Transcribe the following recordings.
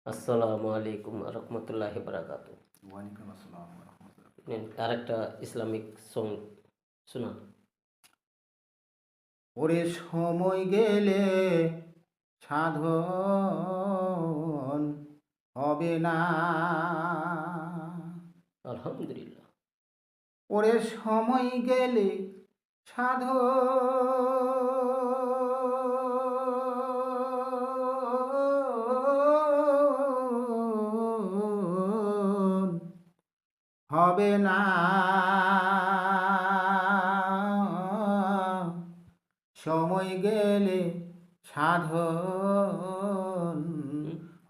আসসালামু আলাইকুম রহমতুল্লাহি বারাকাতু। ওয়ালাইকুম আসসালাম ওয়া রাহমাতুল্লাহ। আরেকটা ইসলামিক সং শোনান। ওরে সময় গেলে সাধন হবে না, আলহামদুলিল্লাহ। ওরে সময় গেলে সাধন হবে না, সময় গেলে সাধন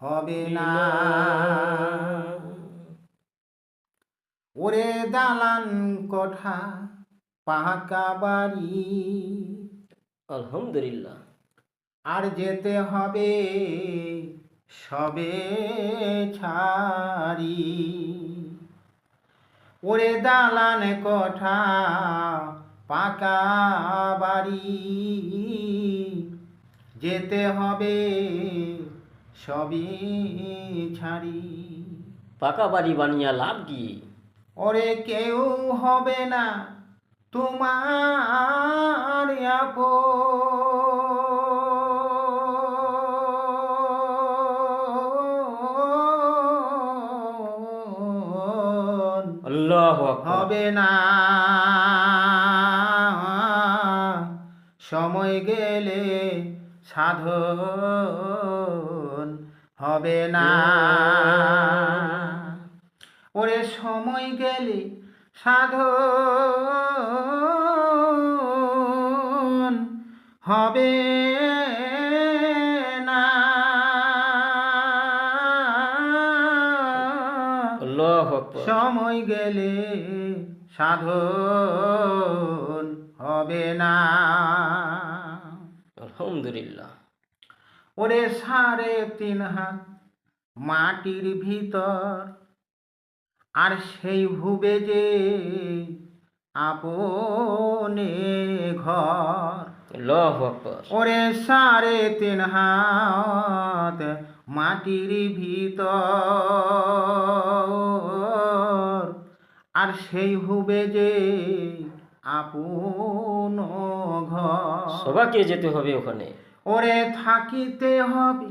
হবে না। ওরে দালান কোঠা পাকা বাড়ি আলহামদুলিল্লাহ। আর যেতে হবে সবে ছাড়ি। ওরে দালান কোঠা পাকা বাড়ি যেতে হবে সবই ছাড়ি। পাকা বাড়ি বানিয়ে লাভ কি? ওরে কেউ হবে না তোমার আপন, আল্লাহু আকবার। হবে না, সময় গেলে সাধন হবে না। ওরে সময় গেলে সাধন হবে না। আল্লাহু আকবার। সময় গেলে সাধন হবে না। আলহামদুলিল্লাহ। ওরে 3.5 হাত মাটির ভিতর আর সেই ভুবে যে আপনে ঘর। আল্লাহু আকবার। ওরে 3.5 হাত মাটির ভিতর আর সেই ভুবে যে আপন ঘর। সবাইকে যেতে হবে ওখানে। ওরে থাকিতে হবে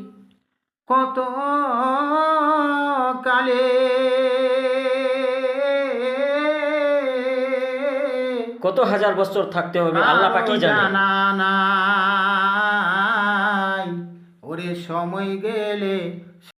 কত কালে, কত হাজার বছর থাকতে হবে আল্লাহ পাকই জানে। জানা নাই। ওরে সময় গেলে